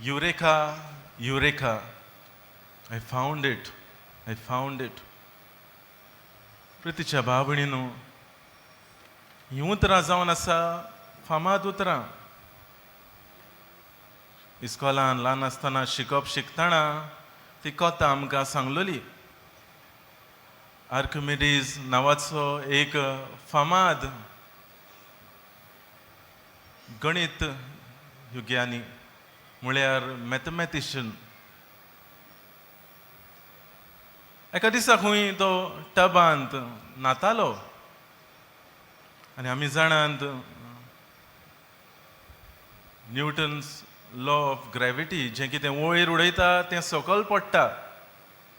Eureka, Eureka. I found it. I found it. प्रितीच्या भावणीनो, ही उतरां जावन आसा फामाद उतरां. इस्कॉलान ल्हान आसतना शिकप शिकतना ती कथा आमकां सांगलोली. आर्किमिडीज नांवाचो एक फामाद गणित विज्ञानी म्हळ्यार मॅथमॅटिशियन. एका दिसा खंय तो टबांत न्हातालो आनी आमी जाणात न्यूटन्स लॉ ऑफ ग्रॅविटी, जें कितें वयर उडयता तें सकयल पडटा.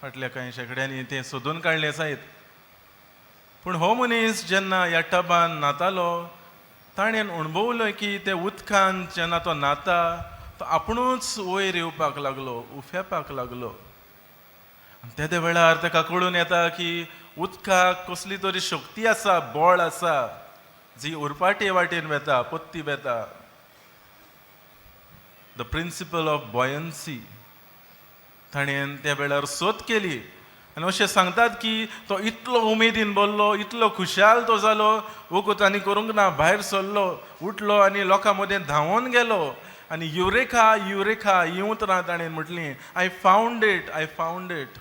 फाटल्या कांय शेंकड्यांनी तें सोदून काडलें जायत. पूण हो मनीस जेन्ना ह्या टबान न्हातालो ताणें अणभवलो की ते उदकांत जेन्ना तो न्हाता तो आपुणूच वयर येवपाक लागलो, उफेपाक लागलो. त्या वेळार ताका कळून येता की उदकाक कसली तरी शक्ती आसा, बळ आसा, जी उरपाटे वाटेन वेता, पत्ती वेता. द प्रिंसिपल ऑफ बॉयन्सी ताणें त्या वेळार सोद केली. आनी अशें सांगतात की तो इतलो उमेदीन बोल्लो, इतलो खुशाल तो जालो, वगूत आनी करूंक ना, भायर सरलो, उठलो आनी लोकां मदें धांवून गेलो आनी युरेका युरेका ही उतरां ताणें म्हटलीं, I found it, I found it.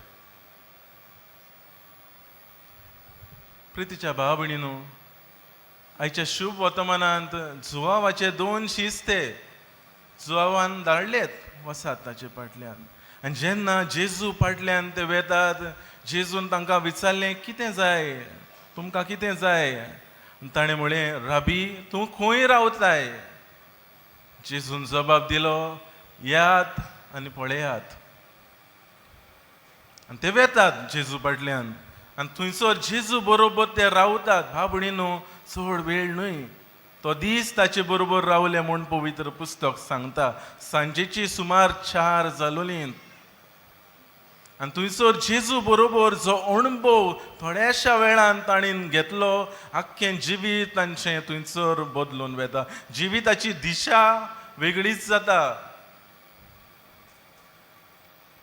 प्रितीच्या भाव भयणीनो, आयच्या शुभ वर्तमानांत जुवावाचे 2 शिस्ते जुवावान धाडलेत वसात ताचे फाटल्यान. आनी जेन्ना जेजू फाटल्यान ते वेतात, जेजून तांकां विचारलें, कितें जाय तुमकां, कितें जाय? ताणें म्हळें, राबी तूं खंय रावताय? जेजून जबाब दिलो, यात आनी पळयात. आनी ते वेतात जेजू फाटल्यान आनी थंयसर जेजू बरोबर ते रावतात. भाव भयणीनो, चड वेळ न्हय, तो दीस ताचे बरोबर रावले म्हूण पवित्र पुस्तक सांगता. सांजेची सुमार 4 जालोलीं आनी थंयसर जेजू बरोबर जो अणभव थोड्याशा वेळान ताणें घेतलो, आख्खें जिवीत तांचें थंयसर बदलून वेता. जिविताची दिशा वेगळीच जाता.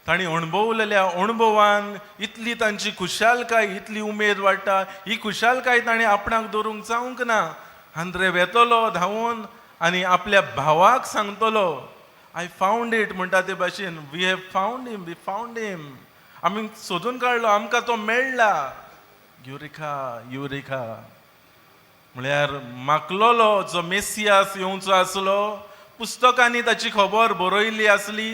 तांणी अणभवलेल्या अणभवान इतली तांची खुशालकाय, इतली उमेद वाडटा. ही खुशालकाय ताणें आपणाक धरूंक जावंक ना. आंद्रे वेतलो धांवून आनी आपल्या भावाक सांगतलो, आय फावंड इट म्हणटा ते भाशेन, we have found him, we found him. आमी सोदून काडलो, आमकां तो मेळ्ळा. युरेका युरेका म्हळ्यार मागलोलो जो मेसियास येवचो आसलो, पुस्तकांनी ताची खबर बरयल्ली आसली,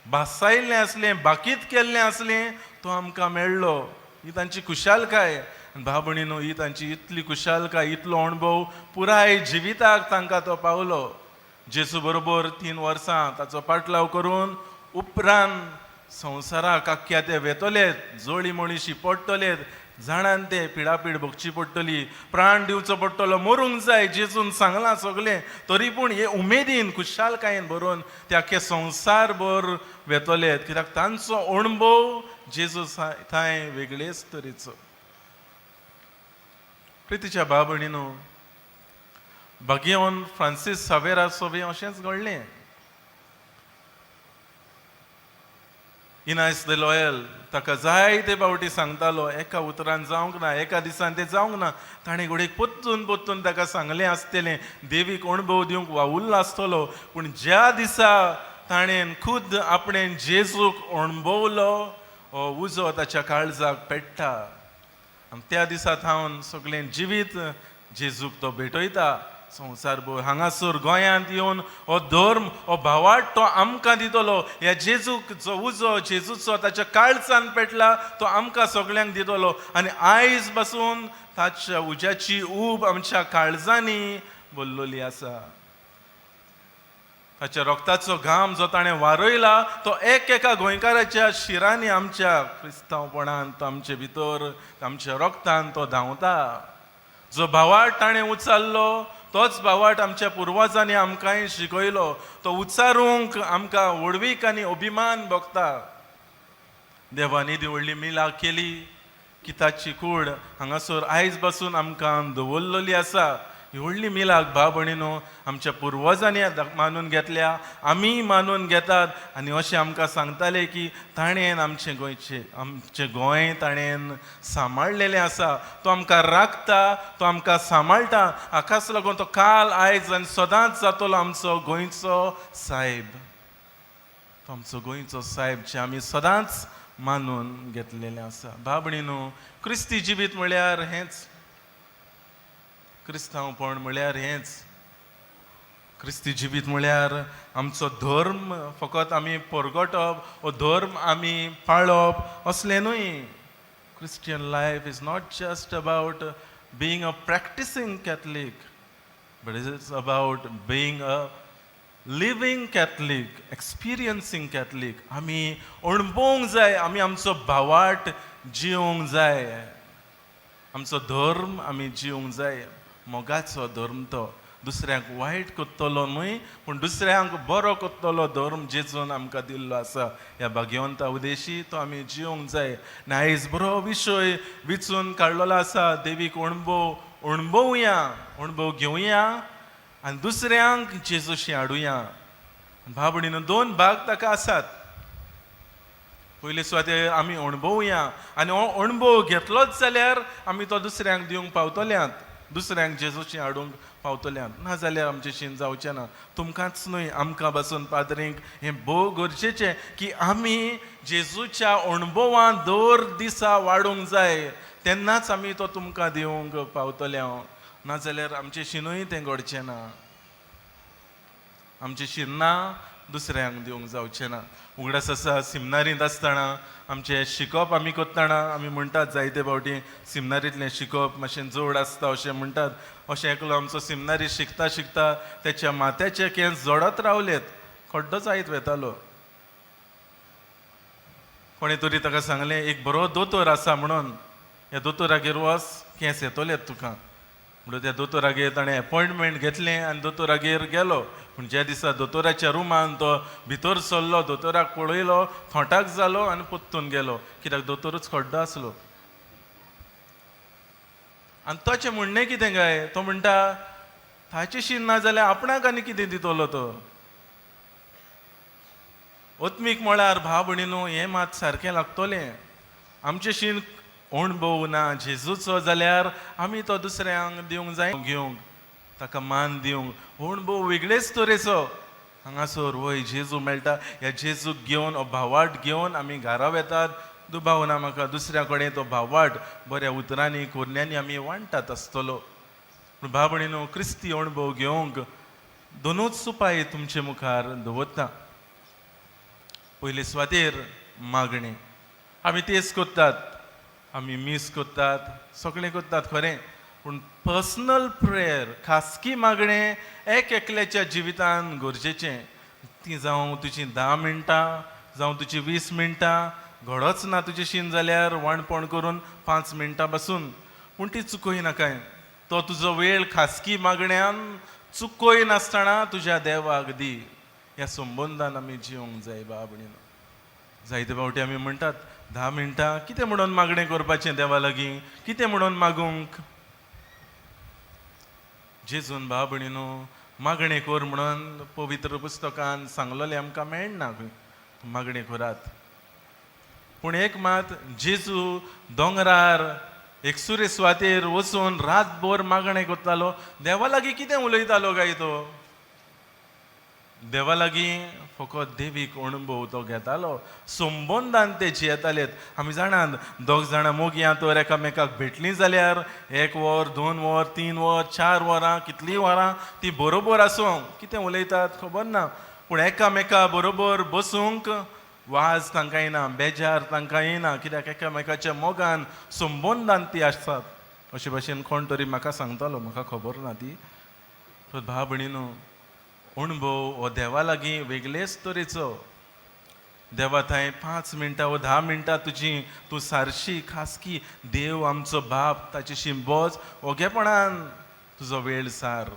भासायल्लें आसलें, बाकीत केल्लें आसलें, तो आमकां मेळ्ळो. ही तांची खुशालकाय. भाव भयणीनो, ही तांची इतली खुशालकाय, इतलो अणभव पुराय जिविताक तांकां तो पावलो. जेजू बरोबर 3 वर्सां ताचो पाटलाव करून उपरांत संवसाराक आख्ख्या ते वेतलेत, जोडी मणिशी पडटलेत, जाणान ते पिडापीड भोगची पडटली, प्राण दिवचो पडटलो, मरूंक जाय, जेजून सांगलां सगलें. तरी पूण हे उमेदीन खुशालकायेन भरून ते आख्खे संवसारभर वेतलेत, कित्याक तांचो अणभव जेजू थंय वेगळेच तरेचो. प्रितीच्या भाव भयणीनो, बागेवन फ्रांसीस सावेराचो बी अशेंच घडलें. इनायस द लॉयल ताका जायते फावटी सांगतालो, एका उतरान जावंक ना, एका दिसान तें जावंक ना. ताणें घोडयेक पोत्तून पोत्तून ताका सांगलें आसतलें, देवीक अणभव दिवंक वावुरलो आसतलो. पूण ज्या दिसा ताणें खुद आपणें जेजूक अणभवलो, हो उजो ताच्या काळजाक पेट्टा. आनी त्या दिसा थावन सगळें जिवीत जेजूक तो भेटयता. संवसारभर हांगासर गोंयांत येवन हो धर्म, हो भावार्थ तो आमकां दितलो. ह्या जेजूक जो उजो जेजूचो ताच्या काळजान पेटला, तो आमकां सगळ्यांक दितलो. आनी आयज पासून ताच्या उज्याची ऊब आमच्या काळजांनी भरलेली आसा. ताच्या रक्ताचो घाम जो ताणें वारयला, तो एका गोंयकाराच्या शिरांनी आमच्या क्रिस्तांवपणांत, तो आमचे भितर, आमच्या रक्तान तो धांवता. जो भावार्थ ताणें उचारलो, तोच भावार्थ आमच्या पुर्वजांनी आमकांय शिकयलो. तो उच्चारूंक आमकां व्हडवीक आनी अभिमान भोगता. देवानी ती व्हडली मिलां केली की ताची कूड हांगासर आयज पासून आमकां दवरलेली आसा. ही व्हडली मिलाक भाव भयणीनो आमच्या पुर्वजांनी मानून घेतल्या, आमी मानून घेतात. आनी अशें आमकां सांगताले की ताणें आमचें गोंय ताणें सांबाळलेलें आसा. तो आमकां राखता, तो आमकां सांबाळटा. हाकाच लागून तो काल आयज आनी सदांच जातलो आमचो गोंयचो साहेब. तो आमचो गोंयचो साहेब जे आमी सदांच मानून घेतलेलें आसा. भाव भयणीनो, क्रिस्ती जिवीत म्हळ्यार हेंच. क्रिस्तांवपण म्हळ्यार हेंच. क्रिस्ती जिवीत म्हळ्यार आमचो धर्म फकत आमी परगटप, हो धर्म आमी पाळप असलें न्हय. Christian life is not just about being a practising Catholic, but it is about being a living Catholic, experiencing Catholic. आमी अणभवूंक जाय, आमी आमचो भावार्थ जिवंक जाय, आमचो धर्म आमी जिवंक जाय. मोगाचो धर्म तो दुसऱ्यांक वायट कोत्तलो न्हय, पूण दुसऱ्यांक बरो कोत्तलो धर्म जेजून आमकां दिल्लो आसा. ह्या भाग्यवंता उदेशी तो आमी जिवंक जाय. आनी आयज बरो विशय विचून काडलेलो आसा, देवीक अणभवुया, अणभव घेवया आनी दुसऱ्यांक जेजूशी हाडुया. भाव भयणीनो, 2 भाग ताका आसात. पयले सुवातेर आमी अणभवुया आनी हो अणभव घेतलोच जाल्यार आमी तो दुसऱ्यांक दिवंक पावतल्यांत, दुसऱ्यांक जेजूशी हाडूंक पावतल्यांत. ना जाल्यार आमचें शीन जावचें ना. तुमकांच न्हय, आमकां बसून पाद्रींक हें भोव गरजेचें की आमी जेजूच्या अणभवान दर दिसा वाडूंक जाय. तेन्नाच आमी तो तुमकां दिवंक पावतले. ना जाल्यार आमचें शिनूय तें घडचें ना. आमचें शिन्ना दुसऱ्यांक दिवंक जावचें ना. उगडास आसा, सिमनारींत आसतना आमचें शिकप आमी कोत्ताना आमी म्हणटात जायते फावटी सिमनारींतलें शिकप मातशें जड आसता अशें म्हणटात. अशें एकलो आमचो सिमनारी शिकता शिकता तेच्या माथ्याचे केंस जडत रावलेत, खड्डो जायत वेतालो. कोणे तरी ताका सांगलें, एक बरो दोतोर आसा म्हणून, ह्या दोतोरागेर वच, केंस येतलेत तुका. म्हणून त्या दोतोरागेर ताणें अपॉयंटमेंट घेतलें आनी दोतोरागेर गेलो. पूण ज्या दिसा दोतोराच्या रुमान तो भितर सरलो, दोतोराक पळयलो, थोंटाक जालो आनी पोत्तून गेलो, कित्याक दोतोरूच खड्डो आसलो. आनी तोचें म्हणणें कितें काय, तो म्हणटा ताचें शीन ना जाल्यार आपणाक आनी कितें दितलो तो. ओत्मीक म्हळ्यार भाव भयणीनो, हें मात सारकें लागतलें. आमचें शीन अणभव ना जेजूचो जाल्यार आमी तो दुसऱ्यांक दिवंक जाय, घेवंक, ताका मान दिवंक. अणभव वेगळेच तरेचो. हांगासर वय जेजू मेळटा, ह्या जेजूक घेवन, हो भावार्थ घेवन आमी घरा येतात. दुबावना म्हाका दुसऱ्या कडेन तो भावार्थ बऱ्या उतरांनी कोरण्यांनी आमी वांटतात आसतलो. पूण भाव भयणीनो, क्रिस्ती अणभव घेवंक दोनूच उपाय तुमचे मुखार दवरता. पयले सुवातेर मागणें. आमी तेच कोत्तात, आमी मीस कोत्तात, सगळें कोत्तात खरें, पूण पर्सनल प्रेयर, खासगी मागणें एकल्याच्या जिवितान गरजेचें. ती जावं तुजी 10 मिनटां, जावं तुजी 20 मिनटां, घडोच ना तुजें शीन जाल्यार वाणपण करून 5 मिनटां बसून, पूण ती चुकोय नाकाय. तो तुजो वेळ खासगी मागण्यांन चुकोय नासतना तुज्या देवाक दी. ह्या संबंदान आमी जिवंक जाय. भाव भयणीनो, जायते फावटी आमी म्हणटात 10 मिनटां कितें म्हणून मागणें करपाचें देवा लागीं, कितें म्हणून मागूंक. जेजून भाव भयणीनो मागणें कर म्हणून पवित्र पुस्तकान सांगलोलें आमकां मेळना. मागणें करात. पूण एक मात, जेजू दोंगरार एकसुरे सुवातेर वचून रातभर मागणें करतालो. देवा लागीं कितें उलयतालो काय तो? देवा लागीं फकत देवीक अणभव तो घेतालो. संबंदान ते जियेतालेत. आमी जाणात, 2 जाणां मोगयां तर एकामेकाक भेटलीं जाल्यार 1 वर, 2 वर, 3 वर, 4 वरां, कितलीं वरां ती बरोबर आसूं, कितें उलयतात खबर ना, पूण एकामेका बरोबर बसूंक वाज तांकां येना, बेजार तांकां येना, कित्याक एकामेकाच्या मोगान संबंदान ती आसतात. अशे भाशेन कोण तरी म्हाका सांगतालो, म्हाका खबर ना ती. भाव भयणीनो, अणभव हो देवा लागीं वेगळेच तरेचो. देवा थंय 5 मिनटां वा 10 मिनटां तूं सारशी खासगी देव आमचो बाप ताचेशी बोज, ओगेपणान तुजो वेळ सार.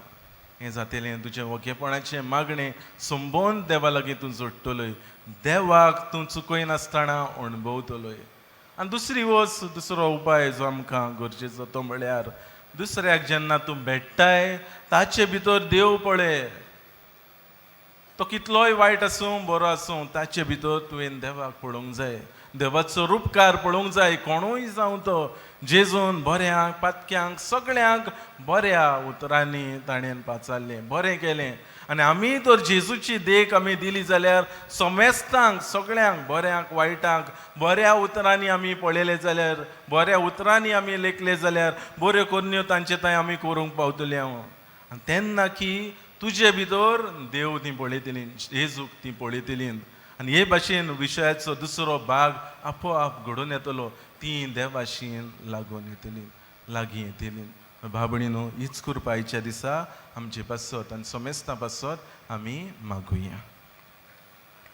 हें जातलें तुजें ओगेपणाचें मागणें संबंद देवा लागीं तूं जोडटलोय. देवाक तूं चुकोय नासतना अणभवतलोय. आनी दुसरो उपाय जो आमकां गरजेचो तो म्हळ्यार दुसऱ्याक जेन्ना तूं भेटताय ताचे भितर देव पळय. तो कितलोय वायट आसूं बरो आसूं ताचे भितर तुवें देवाक पळोवंक जाय, देवाचो रूपकार पळोवंक जाय. कोणूय जावं तो जेजून बऱ्यांक पातक्यांक सगळ्यांक बऱ्या उतरांनी ताणें पाचारलें, बरें केलें. आनी आमी तर जेजूची देख आमी दिली जाल्यार समेस्तांक सगळ्यांक बऱ्यांक वायटांक बऱ्या उतरांनी आमी पळयलें जाल्यार, बऱ्या उतरांनी आमी लेखले जाल्यार बऱ्यो कोन्यो तांचे थंय आमी करूंक पावतली. आनी तेन्ना की तुजे भितर देव ती पळयतली, जेजूक ती पळयतली. आनी हे भाशेन विशयाचो दुसरो भाग आपोआप घडून येतलो. ती देवाशीन लागून येतली, लागीं येतली. भाबणीनो, हीच कृपा आयच्या दिसा आमचे पासत आनी समेस्तां पासत आमी मागुया.